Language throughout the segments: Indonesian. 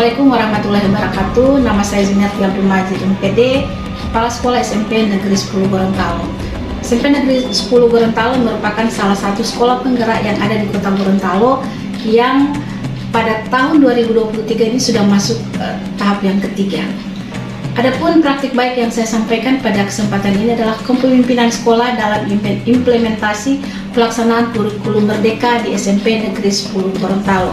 Assalamualaikum warahmatullahi wabarakatuh. Nama saya Zumiati Abdul Majid MPD, Kepala Sekolah SMP Negeri 10 Gorontalo. SMP Negeri 10 Gorontalo merupakan salah satu sekolah penggerak yang ada di Kota Gorontalo yang pada tahun 2023 ini sudah masuk tahap yang ketiga. Adapun praktik baik yang saya sampaikan pada kesempatan ini adalah kepemimpinan sekolah dalam implementasi pelaksanaan kurikulum merdeka di SMP Negeri 10 Gorontalo.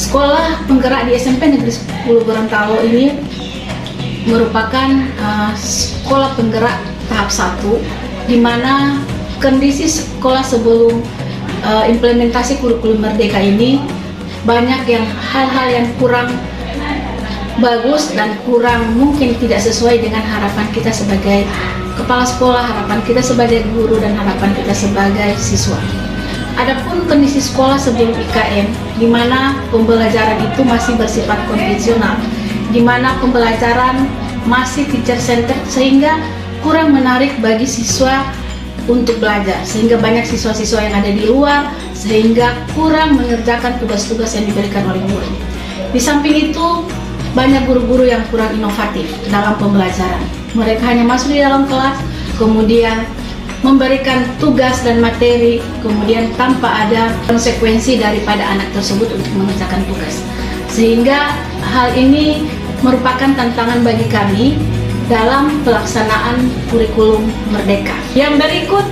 Sekolah penggerak di SMP Negeri 10 Gorontalo ini merupakan sekolah penggerak tahap 1, di mana kondisi sekolah sebelum implementasi kurikulum merdeka ini banyak hal-hal yang kurang bagus dan kurang mungkin tidak sesuai dengan harapan kita sebagai kepala sekolah, harapan kita sebagai guru, dan harapan kita sebagai siswa. Adapun kondisi sekolah sebelum IKM, di mana pembelajaran itu masih bersifat konvensional, di mana pembelajaran masih teacher centered, sehingga kurang menarik bagi siswa untuk belajar, sehingga banyak siswa-siswa yang ada di luar, sehingga kurang mengerjakan tugas-tugas yang diberikan oleh guru. Di samping itu, banyak guru-guru yang kurang inovatif dalam pembelajaran. Mereka hanya masuk di dalam kelas, kemudian memberikan tugas dan materi, kemudian tanpa ada konsekuensi daripada anak tersebut untuk mengerjakan tugas. Sehingga hal ini merupakan tantangan bagi kami dalam pelaksanaan kurikulum merdeka. Yang berikut,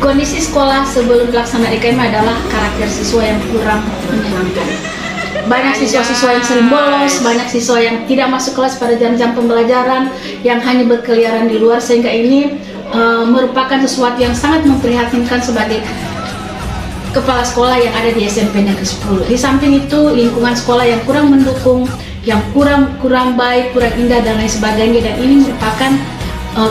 kondisi sekolah sebelum pelaksanaan IKM adalah karakter siswa yang kurang menyenangkan. Banyak siswa-siswa yang sering bolos, banyak siswa yang tidak masuk kelas pada jam-jam pembelajaran, yang hanya berkeliaran di luar, sehingga ini merupakan sesuatu yang sangat memprihatinkan sebagai kepala sekolah yang ada di SMP Negeri 10. Di samping itu, lingkungan sekolah yang kurang mendukung, yang kurang baik, kurang indah, dan lain sebagainya, dan ini merupakan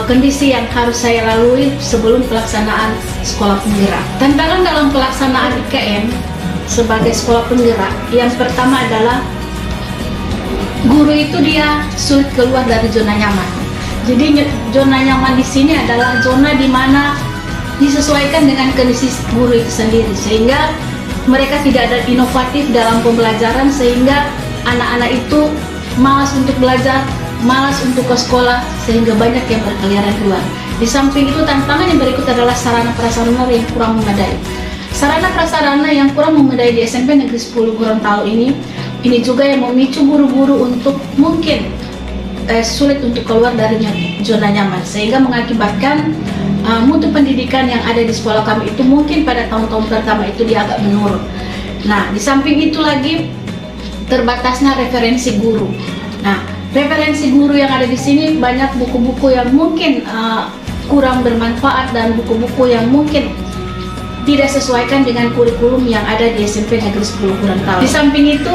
kondisi yang harus saya lalui sebelum pelaksanaan sekolah penggerak. Tantangan dalam pelaksanaan IKM sebagai sekolah penggerak, yang pertama adalah guru itu dia sulit keluar dari zona nyaman. Jadi zona nyaman di sini adalah zona di mana disesuaikan dengan kondisi guru itu sendiri, sehingga mereka tidak ada inovatif dalam pembelajaran, sehingga anak-anak itu malas untuk belajar, malas untuk ke sekolah, sehingga banyak yang berkeliaran keluar. Di samping itu, tantangan yang berikut adalah sarana prasarana yang kurang memadai. Sarana prasarana yang kurang memadai di SMP Negeri 10 Gorontalo ini juga yang memicu guru-guru untuk mungkin sulit untuk keluar dari zona nyaman, sehingga mengakibatkan mutu pendidikan yang ada di sekolah kami itu mungkin pada tahun-tahun pertama itu dia agak menurun. Nah, di samping itu lagi terbatasnya referensi guru. Nah, referensi guru yang ada di sini banyak buku-buku yang mungkin kurang bermanfaat dan buku-buku yang mungkin tidak sesuaikan dengan kurikulum yang ada di SMP Negeri 10 Gorontalo. Di samping itu,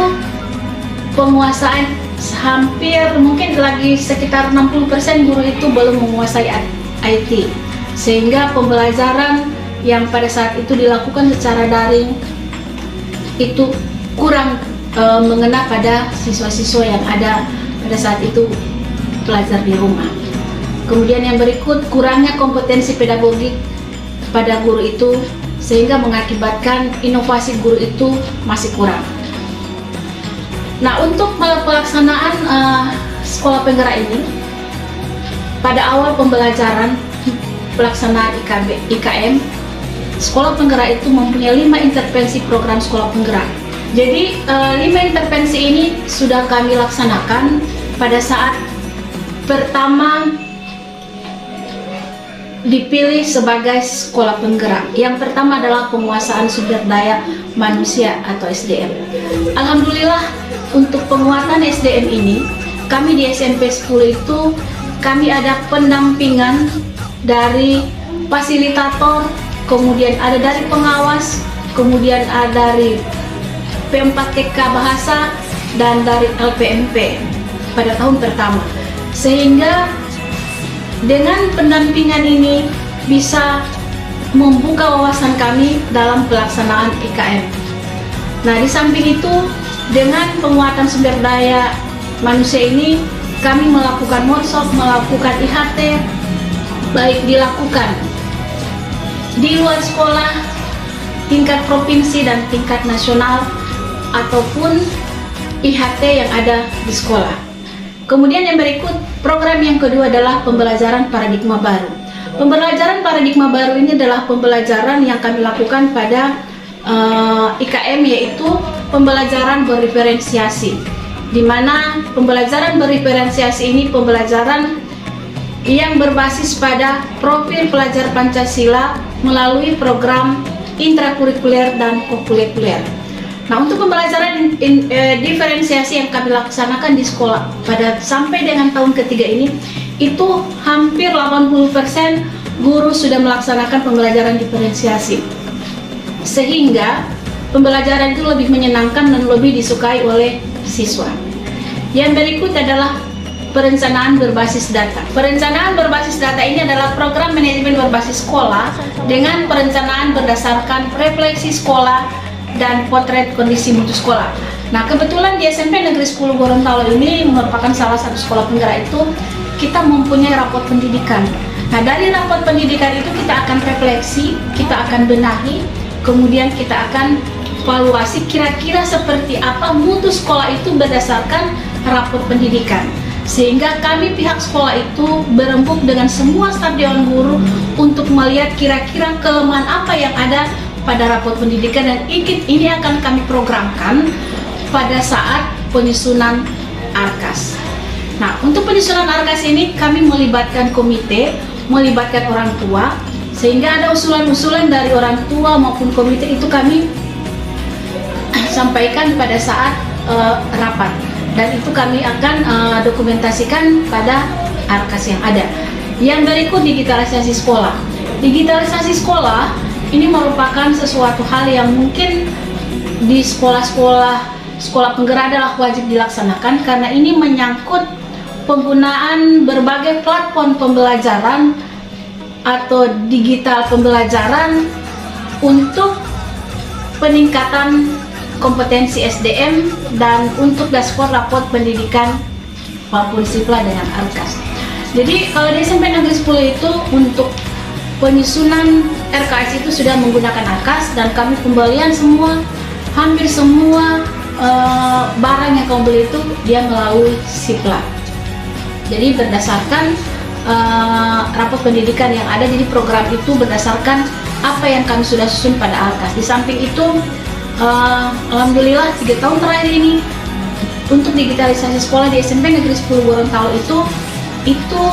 penguasaan hampir mungkin lagi sekitar 60% guru itu belum menguasai IT, sehingga pembelajaran yang pada saat itu dilakukan secara daring itu kurang mengena pada siswa-siswa yang ada pada saat itu belajar di rumah. Kemudian yang berikut, kurangnya kompetensi pedagogik pada guru itu, sehingga mengakibatkan inovasi guru itu masih kurang. Nah, untuk pelaksanaan sekolah penggerak ini, pada awal pembelajaran pelaksanaan IKM, sekolah penggerak itu mempunyai 5 intervensi program sekolah penggerak. Jadi 5 intervensi ini sudah kami laksanakan pada saat pertama dipilih sebagai sekolah penggerak. Yang pertama adalah penguasaan sumber daya manusia atau SDM. Alhamdulillah, untuk penguatan SDM ini, kami di SMP 10 itu kami ada pendampingan dari fasilitator, kemudian ada dari pengawas, kemudian ada dari P4TK Bahasa, dan dari LPMP pada tahun pertama. Sehingga dengan pendampingan ini bisa membuka wawasan kami dalam pelaksanaan IKM. Nah, di samping itu, dengan penguatan sumber daya manusia ini, kami melakukan workshop, melakukan IHT, baik dilakukan di luar sekolah, tingkat provinsi dan tingkat nasional, ataupun IHT yang ada di sekolah. Kemudian yang berikut, program yang kedua adalah pembelajaran paradigma baru. Pembelajaran paradigma baru ini adalah pembelajaran yang kami lakukan pada IKM, yaitu pembelajaran berdiferensiasi, di mana pembelajaran berdiferensiasi ini pembelajaran yang berbasis pada profil pelajar Pancasila melalui program intrakurikuler dan kokurikuler. Nah, untuk pembelajaran diferensiasi yang kami laksanakan di sekolah pada sampai dengan tahun ketiga ini, itu hampir 80% guru sudah melaksanakan pembelajaran diferensiasi, sehingga pembelajaran itu lebih menyenangkan dan lebih disukai oleh siswa. Yang berikut adalah perencanaan berbasis data. Perencanaan berbasis data ini adalah program manajemen berbasis sekolah dengan perencanaan berdasarkan refleksi sekolah dan potret kondisi mutu sekolah. Nah, kebetulan di SMP Negeri 10 Gorontalo ini merupakan salah satu sekolah penggerak itu, kita mempunyai rapor pendidikan. Nah, dari rapor pendidikan itu kita akan refleksi, kita akan benahi, kemudian kita akan evaluasi kira-kira seperti apa mutu sekolah itu berdasarkan rapor pendidikan. Sehingga kami pihak sekolah itu berembuk dengan semua staf dewan guru untuk melihat kira-kira kelemahan apa yang ada pada rapor pendidikan, dan ini akan kami programkan pada saat penyusunan ARKAS. Nah, untuk penyusunan ARKAS ini kami melibatkan komite, melibatkan orang tua, sehingga ada usulan-usulan dari orang tua maupun komite itu kami sampaikan pada saat rapat. Dan itu kami akan dokumentasikan pada ARKAS yang ada. Yang berikut, digitalisasi sekolah. Digitalisasi sekolah ini merupakan sesuatu hal yang mungkin di sekolah penggerak adalah wajib dilaksanakan, karena ini menyangkut penggunaan berbagai platform pembelajaran atau digital pembelajaran untuk peningkatan kompetensi SDM dan untuk dashboard rapor pendidikan maupun sipla dengan ARKAS. Jadi kalau di SMP Negeri 10 itu untuk penyusunan RKS itu sudah menggunakan ARKAS, dan kami pembelian hampir semua barang yang kami beli itu dia melalui sipla. Jadi berdasarkan rapor pendidikan yang ada, jadi program itu berdasarkan apa yang kami sudah susun pada ARKAS. Di samping itu alhamdulillah 3 tahun terakhir ini untuk digitalisasi sekolah di SMP Negeri 10 Gorontalo itu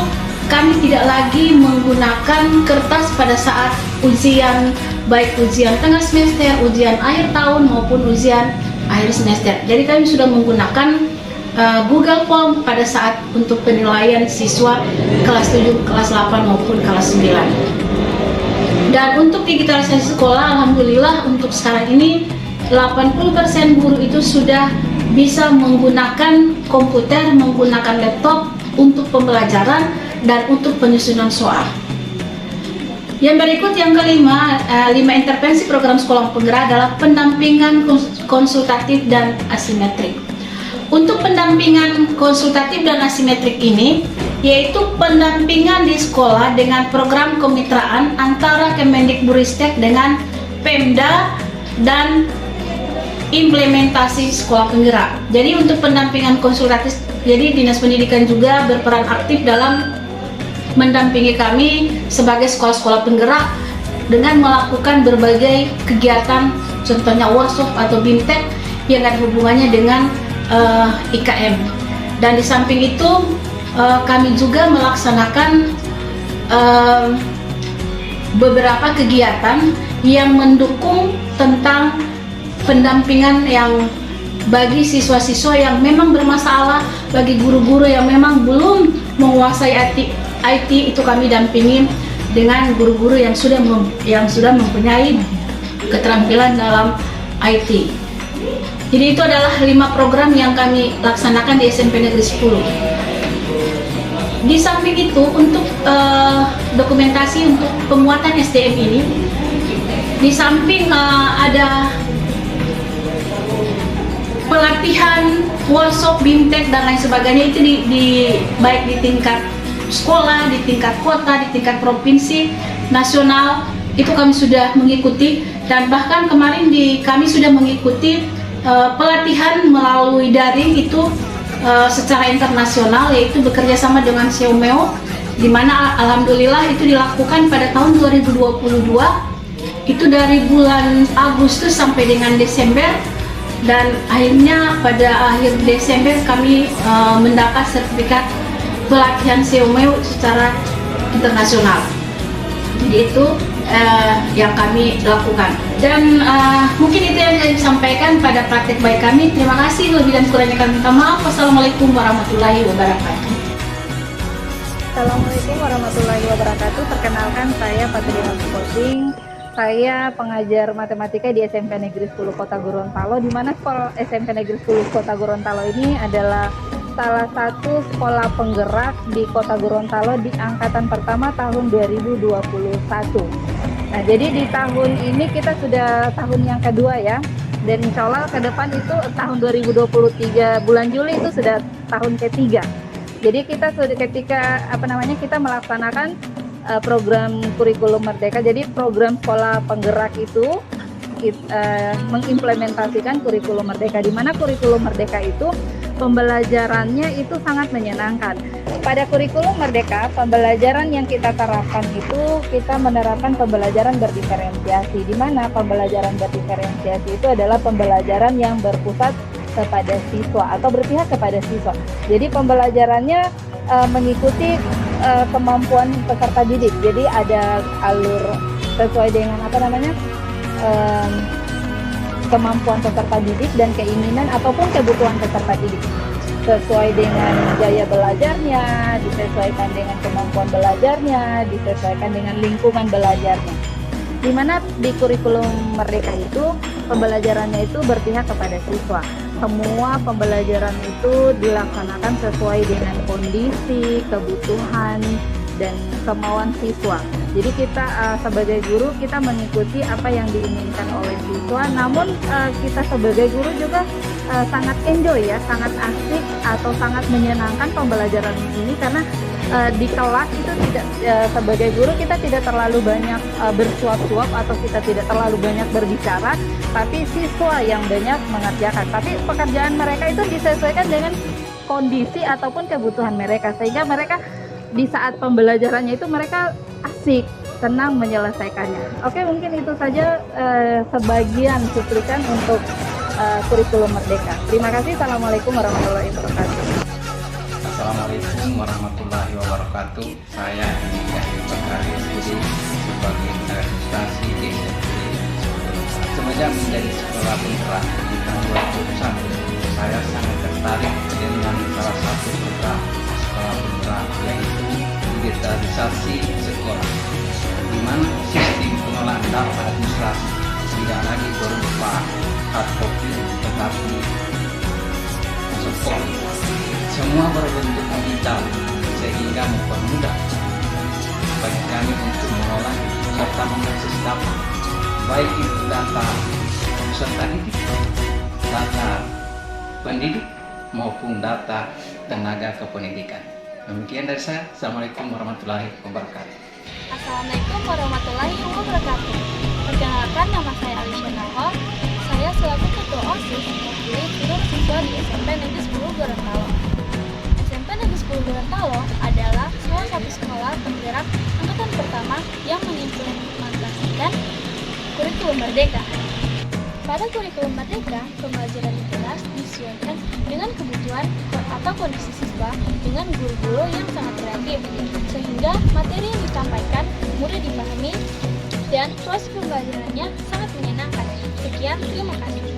kami tidak lagi menggunakan kertas pada saat ujian, baik ujian tengah semester, ujian akhir tahun maupun ujian akhir semester. Jadi kami sudah menggunakan Google Form pada saat untuk penilaian siswa kelas 7, kelas 8 maupun kelas 9. Dan untuk digitalisasi sekolah, alhamdulillah untuk sekarang ini 80% guru itu sudah bisa menggunakan komputer, menggunakan laptop untuk pembelajaran dan untuk penyusunan soal. Yang berikut, yang kelima, 5 intervensi program sekolah penggerak adalah pendampingan konsultatif dan asimetrik. Untuk pendampingan konsultatif dan asimetrik ini, yaitu pendampingan di sekolah dengan program kemitraan antara Kemendikbudristek dengan Pemda dan implementasi sekolah penggerak. Jadi untuk pendampingan konsultatif, jadi Dinas Pendidikan juga berperan aktif dalam mendampingi kami sebagai sekolah-sekolah penggerak dengan melakukan berbagai kegiatan, contohnya workshop atau BIMTEK yang ada hubungannya dengan IKM. Dan di samping itu kami juga melaksanakan beberapa kegiatan yang mendukung tentang pendampingan yang bagi siswa-siswa yang memang bermasalah, bagi guru-guru yang memang belum menguasai IT itu kami dampingi dengan guru-guru yang sudah mempunyai keterampilan dalam IT. Jadi itu adalah 5 program yang kami laksanakan di SMP Negeri 10. Di samping itu, untuk dokumentasi untuk penguatan SDM ini, di samping ada pelatihan, workshop, BIMTEK dan lain sebagainya, itu baik di tingkat sekolah, di tingkat kota, di tingkat provinsi, nasional, itu kami sudah mengikuti. Dan bahkan kemarin kami sudah mengikuti pelatihan melalui daring itu secara internasional, yaitu bekerja sama dengan Seumeo, di mana alhamdulillah itu dilakukan pada tahun 2022, itu dari bulan Agustus sampai dengan Desember, dan akhirnya pada akhir Desember kami mendapat sertifikat pelatihan Seumeo secara internasional. Jadi itu yang kami lakukan, dan mungkin itu yang saya sampaikan pada praktek baik kami. Terima kasih, lebih dan kurangnya kami minta maaf. Wassalamualaikum warahmatullahi wabarakatuh. Assalamualaikum warahmatullahi wabarakatuh. Perkenalkan, saya Patriana Sukoting. Saya pengajar matematika di SMP Negeri 10 Kota Gorontalo, di mana sekolah SMP Negeri 10 Kota Gorontalo ini adalah salah satu sekolah penggerak di Kota Gorontalo di angkatan pertama tahun 2021. Nah, jadi di tahun ini kita sudah tahun yang kedua ya, dan insya Allah ke depan itu tahun 2023 bulan Juli itu sudah tahun ketiga. Jadi kita sudah kita melaksanakan program kurikulum merdeka. Jadi program sekolah penggerak itu mengimplementasikan kurikulum merdeka, di mana kurikulum merdeka itu pembelajarannya itu sangat menyenangkan. Pada kurikulum merdeka, pembelajaran yang kita terapkan itu kita menerapkan pembelajaran berdiferensiasi, di mana pembelajaran berdiferensiasi itu adalah pembelajaran yang berpusat kepada siswa atau berpihak kepada siswa. Jadi pembelajarannya mengikuti kemampuan peserta didik. Jadi ada alur sesuai dengan kemampuan peserta didik dan keinginan ataupun kebutuhan peserta didik, sesuai dengan gaya belajarnya, disesuaikan dengan kemampuan belajarnya, disesuaikan dengan lingkungan belajarnya. Di mana di kurikulum merdeka itu pembelajarannya itu berpihak kepada siswa. Semua pembelajaran itu dilaksanakan sesuai dengan kondisi, kebutuhan, dan kemauan siswa. Jadi kita sebagai guru kita mengikuti apa yang diinginkan oleh siswa, namun kita sebagai guru juga sangat enjoy ya, sangat asik atau sangat menyenangkan pembelajaran ini, karena di kelas itu tidak sebagai guru kita tidak terlalu banyak bersuap-suap atau kita tidak terlalu banyak berbicara, tapi siswa yang banyak mengerjakan. Tapi pekerjaan mereka itu disesuaikan dengan kondisi ataupun kebutuhan mereka, sehingga mereka di saat pembelajarannya itu mereka asik, senang menyelesaikannya. Oke, mungkin itu saja sebagian cuplikan untuk kurikulum merdeka. Terima kasih. Assalamualaikum warahmatullahi wabarakatuh. Assalamualaikum warahmatullahi wabarakatuh. Saya Yahya Bakari Studi sebagai administrasi di semenjak menjadi sekolah penggerak di tahun 2021. Saya sangat tertarik dengan salah satu program sekolah penggerak, yaitu digitalisasi sekolah, di mana sistem pengelolaan data administrasi tidak lagi berupa hard copy tetapi soft. Semua berbentuk digital sehingga mempermudah bagi kami untuk mengelola serta mengakses data, baik itu data peserta didik, data pendidik, maupun data tenaga kependidikan. Demikian dari saya. Assalamualaikum warahmatullahi wabarakatuh. Assalamualaikum warahmatullahi wabarakatuh. Perkenalkan, nama saya Alicia Nahal. Saya selaku Ketua OSIS mewakili seluruh siswa di SMP Negeri 10 Gorontalo. SMP Negeri 10 Gorontalo adalah salah satu sekolah penggerak angkatan pertama yang mengimplementasikan kurikulum merdeka. Pada kurikulum merdeka, pembelajaran di kelas disesuaikan dengan kebutuhan atau kondisi siswa dengan guru-guru yang sangat kreatif, sehingga materi yang disampaikan mudah dipahami dan proses pembelajarannya sangat menyenangkan. Sekian, terima kasih.